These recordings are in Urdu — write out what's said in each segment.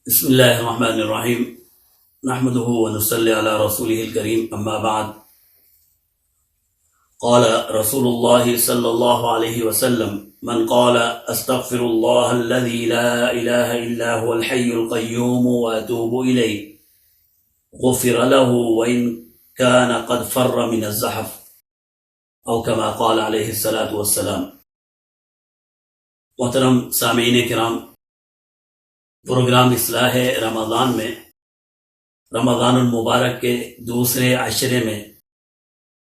بسم اللہ الرحمن الرحیم نحمده ونصلی علی رسوله الکریم اما بعد قال رسول اللہ صلی اللہ علیہ وسلم من قال استغفر اللہ الذي لا الہ الا هو الحی القیوم واتوب الیہ غفر له وان كان قد فر من الزحف او كما قال علیہ الصلاۃ والسلام۔ محترم سامعین کرام، پروگرام اصلاح رمضان میں رمضان المبارک کے دوسرے عشرے میں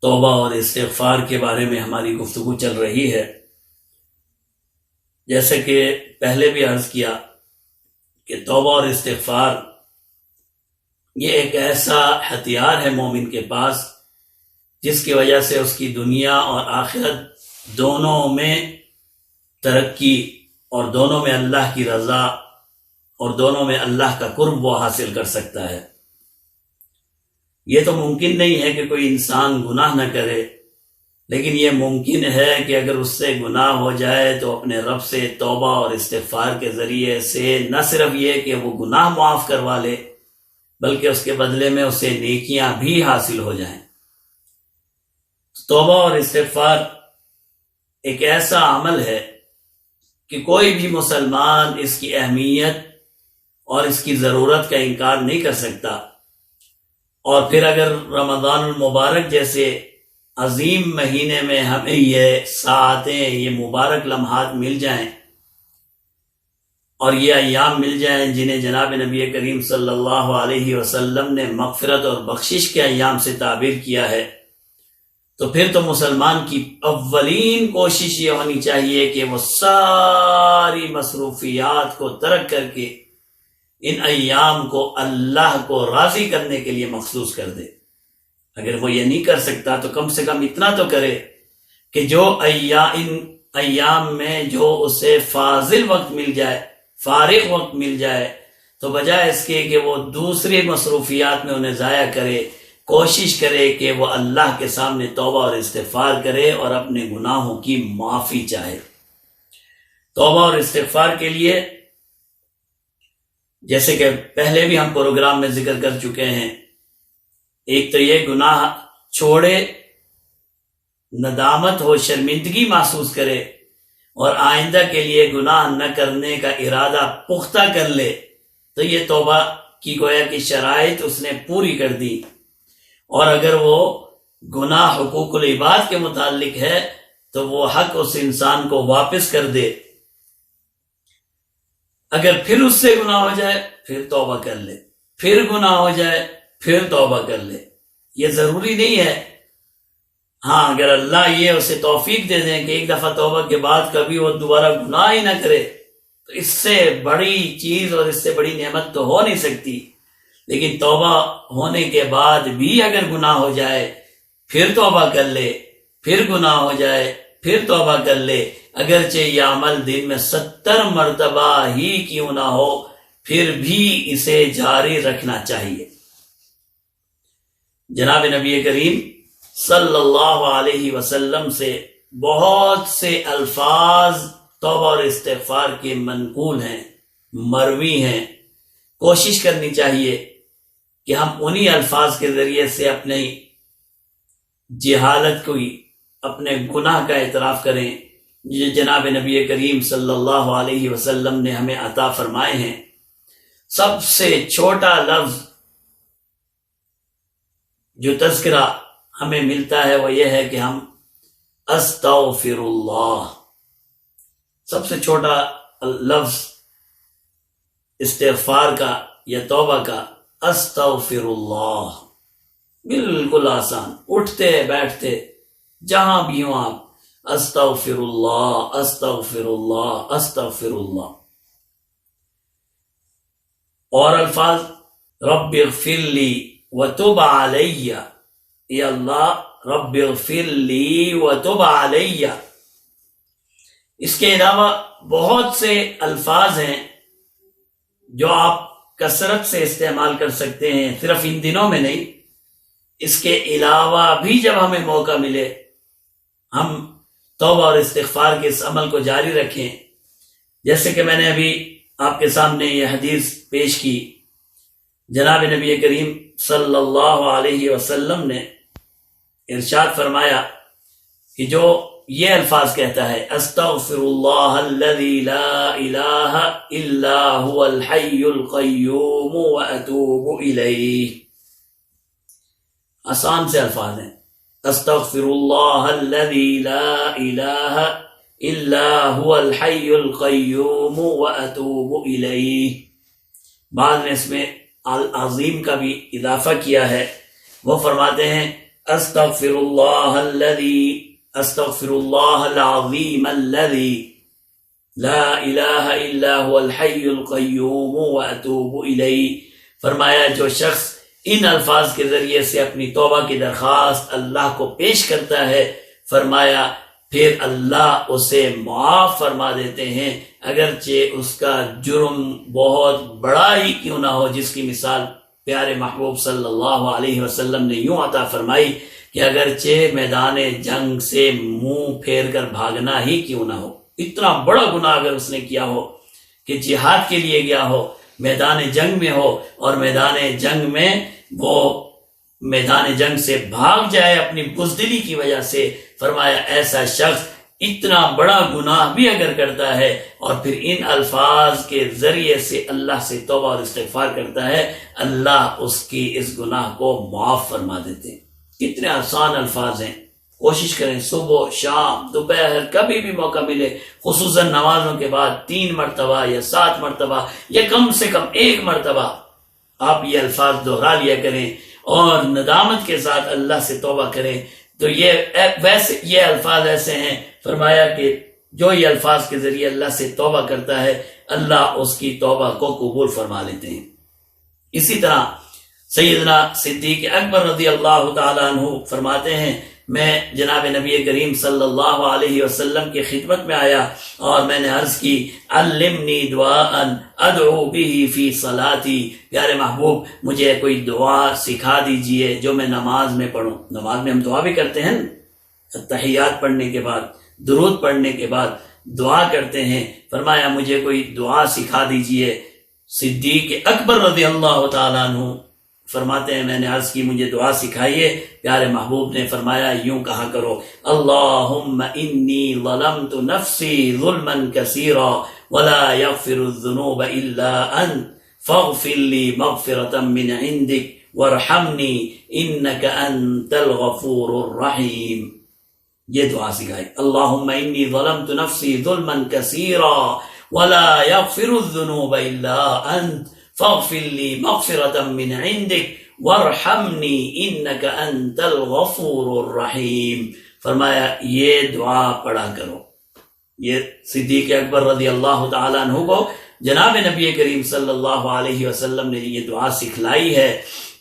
توبہ اور استغفار کے بارے میں ہماری گفتگو چل رہی ہے۔ جیسے کہ پہلے بھی عرض کیا کہ توبہ اور استغفار یہ ایک ایسا ہتھیار ہے مومن کے پاس جس کی وجہ سے اس کی دنیا اور آخرت دونوں میں ترقی اور دونوں میں اللہ کی رضا اور دونوں میں اللہ کا قرب وہ حاصل کر سکتا ہے۔ یہ تو ممکن نہیں ہے کہ کوئی انسان گناہ نہ کرے، لیکن یہ ممکن ہے کہ اگر اس سے گناہ ہو جائے تو اپنے رب سے توبہ اور استغفار کے ذریعے سے نہ صرف یہ کہ وہ گناہ معاف کروا لے بلکہ اس کے بدلے میں اسے نیکیاں بھی حاصل ہو جائیں۔ توبہ اور استغفار ایک ایسا عمل ہے کہ کوئی بھی مسلمان اس کی اہمیت اور اس کی ضرورت کا انکار نہیں کر سکتا، اور پھر اگر رمضان المبارک جیسے عظیم مہینے میں ہمیں یہ ساعتیں، یہ مبارک لمحات مل جائیں اور یہ ایام مل جائیں جنہیں جناب نبی کریم صلی اللہ علیہ وسلم نے مغفرت اور بخشش کے ایام سے تعبیر کیا ہے، تو پھر تو مسلمان کی اولین کوشش یہ ہونی چاہیے کہ وہ ساری مصروفیات کو ترک کر کے ان ایام کو اللہ کو راضی کرنے کے لیے مخصوص کر دے۔ اگر وہ یہ نہیں کر سکتا تو کم سے کم اتنا تو کرے کہ جو ان ایام میں جو اسے فاضل وقت مل جائے، فارغ وقت مل جائے، تو بجائے اس کے کہ وہ دوسری مصروفیات میں انہیں ضائع کرے، کوشش کرے کہ وہ اللہ کے سامنے توبہ اور استغفار کرے اور اپنے گناہوں کی معافی چاہے۔ توبہ اور استغفار کے لیے جیسے کہ پہلے بھی ہم پروگرام میں ذکر کر چکے ہیں، ایک تو یہ گناہ چھوڑے، ندامت ہو، شرمندگی محسوس کرے اور آئندہ کے لیے گناہ نہ کرنے کا ارادہ پختہ کر لے، تو یہ توبہ کی گویا کی شرائط اس نے پوری کر دی۔ اور اگر وہ گناہ حقوق العباد کے متعلق ہے تو وہ حق اس انسان کو واپس کر دے۔ اگر پھر اس سے گناہ ہو جائے پھر توبہ کر لے، پھر گناہ ہو جائے پھر توبہ کر لے۔ یہ ضروری نہیں ہے، ہاں اگر اللہ یہ اسے توفیق دے دیں کہ ایک دفعہ توبہ کے بعد کبھی وہ دوبارہ گناہ ہی نہ کرے تو اس سے بڑی چیز اور اس سے بڑی نعمت تو ہو نہیں سکتی۔ لیکن توبہ ہونے کے بعد بھی اگر گناہ ہو جائے پھر توبہ کر لے، پھر گناہ ہو جائے پھر توبہ کر لے، اگرچہ یہ عمل دن میں 70 مرتبہ ہی کیوں نہ ہو پھر بھی اسے جاری رکھنا چاہیے۔ جناب نبی کریم صلی اللہ علیہ وسلم سے بہت سے الفاظ توبہ اور استغفار کے منقول ہیں، مروی ہیں۔ کوشش کرنی چاہیے کہ ہم انہی الفاظ کے ذریعے سے اپنی جہالت کو، اپنے گناہ کا اعتراف کریں جو جناب نبی کریم صلی اللہ علیہ وسلم نے ہمیں عطا فرمائے ہیں۔ سب سے چھوٹا لفظ جو تذکرہ ہمیں ملتا ہے وہ یہ ہے کہ ہم استغفر اللہ، سب سے چھوٹا لفظ استغفار کا یا توبہ کا استغفر اللہ، بالکل آسان، اٹھتے بیٹھتے جہاں بھی ہوں آپ استغفر اللہ استغفر اللہ استغفر اللہ۔ اور الفاظ رب اغفر لی وتب علی، یا اللہ رب اغفر لی وتب علی۔ اس کے علاوہ بہت سے الفاظ ہیں جو آپ کثرت سے استعمال کر سکتے ہیں، صرف ان دنوں میں نہیں، اس کے علاوہ بھی جب ہمیں موقع ملے ہم توبہ اور استغفار کے اس عمل کو جاری رکھیں۔ جیسے کہ میں نے ابھی آپ کے سامنے یہ حدیث پیش کی، جناب نبی کریم صلی اللہ علیہ وسلم نے ارشاد فرمایا کہ جو یہ الفاظ کہتا ہے استغفر اللہ الذی لا الہ الا هو الحی القیوم واتوب الیہ، آسان سے الفاظ ہیں، استغفر اللہ الذی لا الہ الا هو الحی القیوم واتوب الیہ۔ بعد نے اس میں العظیم کا بھی اضافہ کیا ہے، وہ فرماتے ہیں استغفر اللہ العظیم الذی لا الہ الا هو الحی القیوم واتوب الیہ۔ فرمایا جو شخص ان الفاظ کے ذریعے سے اپنی توبہ کی درخواست اللہ کو پیش کرتا ہے، فرمایا پھر اللہ اسے معاف فرما دیتے ہیں، اگرچہ اس کا جرم بہت بڑا ہی کیوں نہ ہو، جس کی مثال پیارے محبوب صلی اللہ علیہ وسلم نے یوں عطا فرمائی کہ اگرچہ میدان جنگ سے منہ پھیر کر بھاگنا ہی کیوں نہ ہو، اتنا بڑا گناہ اگر اس نے کیا ہو کہ جہاد کے لیے گیا ہو، میدان جنگ میں ہو، اور میدان جنگ میں وہ میدان جنگ سے بھاگ جائے اپنی بزدلی کی وجہ سے، فرمایا ایسا شخص اتنا بڑا گناہ بھی اگر کرتا ہے اور پھر ان الفاظ کے ذریعے سے اللہ سے توبہ اور استغفار کرتا ہے، اللہ اس کی اس گناہ کو معاف فرما دیتے ہیں۔ کتنے آسان الفاظ ہیں، کوشش کریں صبح شام دوپہر کبھی بھی موقع ملے، خصوصاً نمازوں کے بعد 3 مرتبہ یا 7 مرتبہ یا کم سے کم 1 مرتبہ آپ یہ الفاظ دہرا لیا کریں اور ندامت کے ساتھ اللہ سے توبہ کریں۔ تو یہ الفاظ ایسے ہیں، فرمایا کہ جو یہ الفاظ کے ذریعے اللہ سے توبہ کرتا ہے اللہ اس کی توبہ کو قبول فرما لیتے ہیں۔ اسی طرح سیدنا صدیق اکبر رضی اللہ تعالیٰ عنہ فرماتے ہیں میں جناب نبی کریم صلی اللہ علیہ وسلم کی خدمت میں آیا اور میں نے عرض کی علمنی دعاء ادعو به فی صلاتی، پیارے محبوب مجھے کوئی دعا سکھا دیجئے جو میں نماز میں پڑھوں۔ نماز میں ہم دعا بھی کرتے ہیں، تحیات پڑھنے کے بعد درود پڑھنے کے بعد دعا کرتے ہیں، فرمایا مجھے کوئی دعا سکھا دیجئے۔ صدیق اکبر رضی اللہ تعالیٰ عنہ فرماتے ہیں میں نے عرض کی مجھے دعا سکھائیے، پیارے محبوب نے فرمایا یوں کہا کرو اللہم انی ظلمت نفسی ظلما کثیرا ولا یغفر الذنوب الا انت فاغفر لی مغفرة من عندک وارحمنی انک انت الغفور الرحیم۔ یہ دعا سکھائی، اللہم انی ظلمت نفسی ظلما کثیرا ولا یغفر الذنوب الا انت فاغفر لی مغفرة من عندک وارحمنی انک انت الغفور الرحیم۔ فرمایا یہ دعا پڑھا کرو۔ یہ صدیق اکبر رضی اللہ تعالیٰ عنہ کو جناب نبی کریم صلی اللہ علیہ وسلم نے یہ دعا سکھلائی ہے،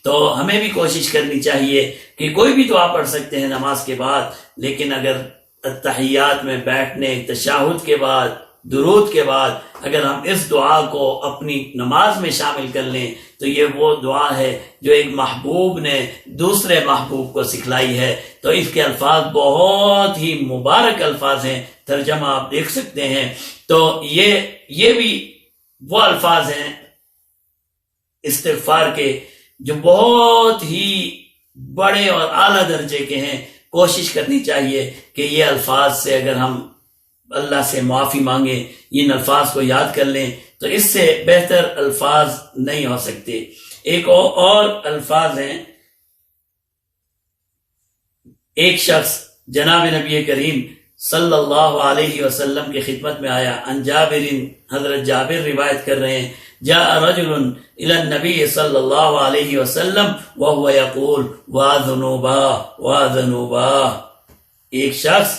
تو ہمیں بھی کوشش کرنی چاہیے کہ کوئی بھی دعا پڑھ سکتے ہیں نماز کے بعد، لیکن اگر تحیات میں بیٹھنے تشہد کے بعد درود کے بعد اگر ہم اس دعا کو اپنی نماز میں شامل کر لیں تو یہ وہ دعا ہے جو ایک محبوب نے دوسرے محبوب کو سکھلائی ہے۔ تو اس کے الفاظ بہت ہی مبارک الفاظ ہیں، ترجمہ آپ دیکھ سکتے ہیں۔ تو یہ بھی وہ الفاظ ہیں استغفار کے جو بہت ہی بڑے اور اعلیٰ درجے کے ہیں۔ کوشش کرنی چاہیے کہ یہ الفاظ سے اگر ہم اللہ سے معافی مانگیں، ان الفاظ کو یاد کر لیں، تو اس سے بہتر الفاظ نہیں ہو سکتے۔ ایک اور الفاظ ہیں، ایک شخص جناب نبی کریم صلی اللہ علیہ وسلم کی خدمت میں آیا، عن جابر، حضرت جابر روایت کر رہے ہیں جاء رجل الى النبی صلی اللہ علیہ وسلم وهو يقول واذنوبا واذنوبا۔ ایک شخص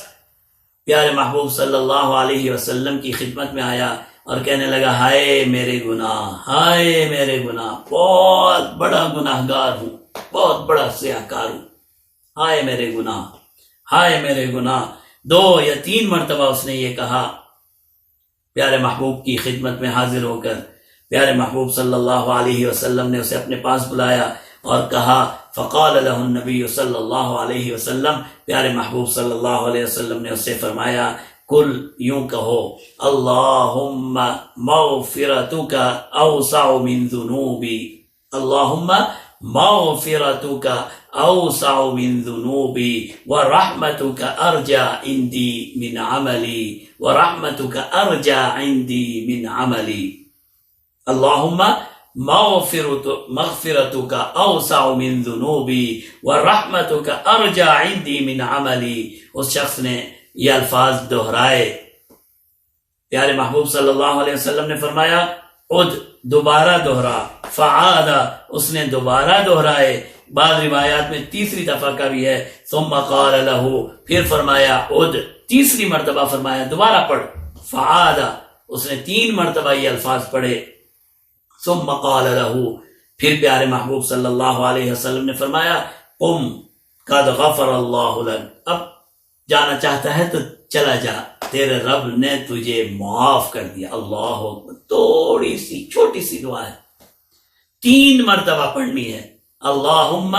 پیارے محبوب صلی اللہ علیہ وسلم کی خدمت میں آیا اور کہنے لگا ہائے میرے گناہ، ہائے میرے گناہ، بہت بڑا گناہ گار ہوں، بہت بڑا سیاہ کار ہوں، ہائے میرے گناہ، ہائے میرے گناہ۔ 2 یا 3 مرتبہ اس نے یہ کہا۔ پیارے محبوب کی خدمت میں حاضر ہو کر پیارے محبوب صلی اللہ علیہ وسلم نے اسے اپنے پاس بلایا اور کہا فقال له النبی صلی اللہ علیہ وسلم، پیارے محبوب صلی اللہ علیہ وسلم نے اس سے فرمایا کل یوں کہو اللہم مغفرتک اوسع من ذنوبی، اللہم مغفرتک اوسع من ذنوبی ورحمتک ارجع عندی من عملی، ورحمتک ارجع عندی من عملی۔ اللہم مغفرتک اوسع من ذنوبی ورحمتک ارجع عندی من عملی۔ اس شخص نے یہ الفاظ دہرائے، پیارے محبوب صلی اللہ علیہ وسلم نے فرمایا عد، دوبارہ دوہرا، فعاد، اس نے دوبارہ دہرائے، بعض روایات میں تیسری دفعہ کا بھی ہے، ثم قال له، پھر فرمایا عد، تیسری مرتبہ فرمایا دوبارہ پڑھ، فعاد، اس نے 3 مرتبہ یہ الفاظ پڑھے، ثم قال له، پھر پیارے محبوب صلی اللہ علیہ وسلم نے فرمایا قم قد غفر اللہ لک، اب جانا چاہتا ہے تو چلا جا، تیرے رب نے تجھے معاف کر دیا۔ اللہ اکبر، تھوڑی سی چھوٹی سی دعا ہے، 3 مرتبہ پڑھنی ہے، اللہم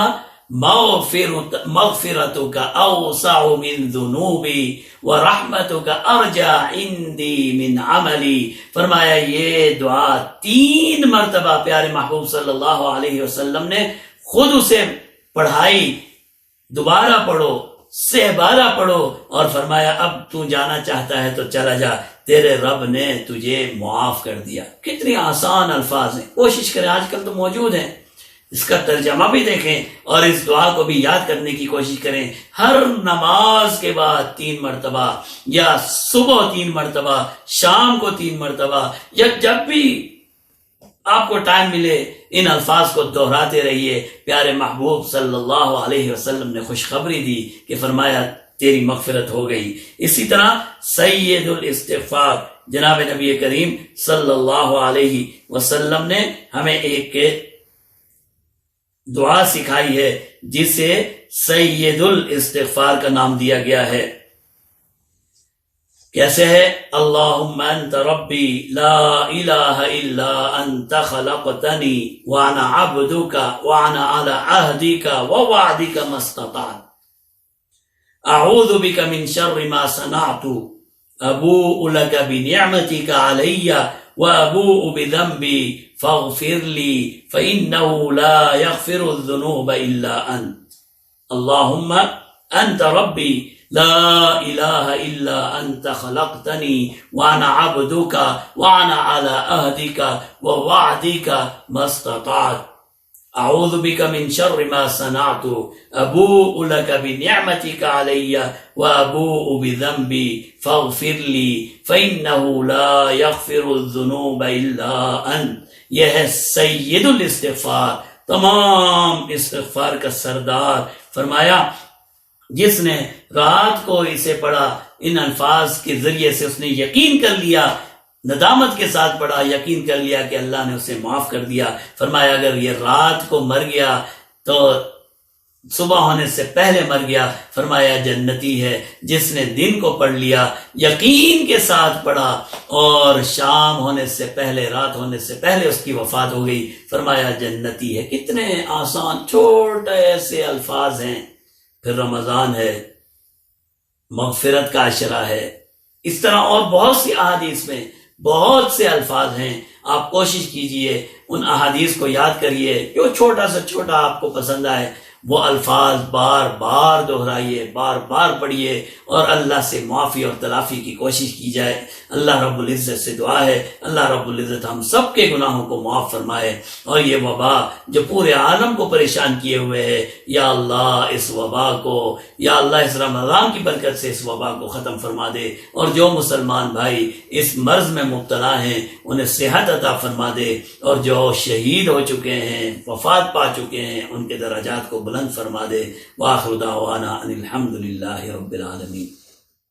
مغفرتک اوسع من ذنوبی ورحمتک ارجع عندی من عملی۔ فرمایا یہ دعا 3 مرتبہ پیارے محبوب صلی اللہ علیہ وسلم نے خود اسے پڑھائی، دوبارہ پڑھو، سہبارہ پڑھو، اور فرمایا اب تو جانا چاہتا ہے تو چلا جا، تیرے رب نے تجھے معاف کر دیا۔ کتنی آسان الفاظ ہیں، کوشش کریں، آج کل تو موجود ہیں، اس کا ترجمہ بھی دیکھیں اور اس دعا کو بھی یاد کرنے کی کوشش کریں۔ ہر نماز کے بعد 3 مرتبہ، یا صبح 3 مرتبہ، شام کو 3 مرتبہ، یا جب بھی آپ کو ٹائم ملے ان الفاظ کو دہراتے رہیے۔ پیارے محبوب صلی اللہ علیہ وسلم نے خوشخبری دی کہ فرمایا تیری مغفرت ہو گئی۔ اسی طرح سید الاستغفار، جناب نبی کریم صلی اللہ علیہ وسلم نے ہمیں ایک دعا سکھائی ہے جسے سید الاستغفار کا نام دیا گیا ہے۔ کیسے ہے؟ اللہم انت ربی لا الہ الا انت خلقتنی وانا عبدک وانا علی عہدک ووعدک ما استطعت، اعوذ بک من شر ما صنعت، ابوء لک بنعمتک علی وابوء بذنبی فاغفر لی فانہ لا یغفر الذنوب الا انت۔ اللہم انت ربی لا الہ الا انت خلقتنی وانا عبدک وانا علی عہدک ووعدک ما استطعت، اعوذ بک من شر ما صنعت، ابوء لک بنعمتک علی وابوء بذنبی فاغفر لی فانہ لا یغفر الذنوب الا انت۔ یہ ہے سید الاستغفار، تمام استغفار کا سردار۔ فرمایا جس نے رات کو اسے پڑھا، ان الفاظ کے ذریعے سے اس نے یقین کر لیا، ندامت کے ساتھ پڑھا، یقین کر لیا کہ اللہ نے اسے معاف کر دیا۔ فرمایا اگر یہ رات کو مر گیا تو صبح ہونے سے پہلے مر گیا، فرمایا جنتی ہے۔ جس نے دن کو پڑھ لیا، یقین کے ساتھ پڑھا، اور شام ہونے سے پہلے، رات ہونے سے پہلے اس کی وفات ہو گئی، فرمایا جنتی ہے۔ کتنے آسان چھوٹے ایسے الفاظ ہیں۔ پھر رمضان ہے، مغفرت کا عشرہ ہے، اس طرح اور بہت سی احادیث میں بہت سے الفاظ ہیں۔ آپ کوشش کیجئے ان احادیث کو یاد کریے، جو چھوٹا سے چھوٹا آپ کو پسند آئے وہ الفاظ بار بار دہرائیے، بار بار پڑھیے، اور اللہ سے معافی اور تلافی کی کوشش کی جائے۔ اللہ رب العزت سے دعا ہے اللہ رب العزت ہم سب کے گناہوں کو معاف فرمائے، اور یہ وبا جو پورے عالم کو پریشان کیے ہوئے ہے، یا اللہ اس وبا کو، یا اللہ اس رمضان کی برکت سے اس وبا کو ختم فرما دے، اور جو مسلمان بھائی اس مرض میں مبتلا ہیں انہیں صحت عطا فرما دے، اور جو شہید ہو چکے ہیں، وفات پا چکے ہیں، ان کے درجات کو بلند فرما دے۔ وآخر دعوانا ان الحمد للہ رب العالمین۔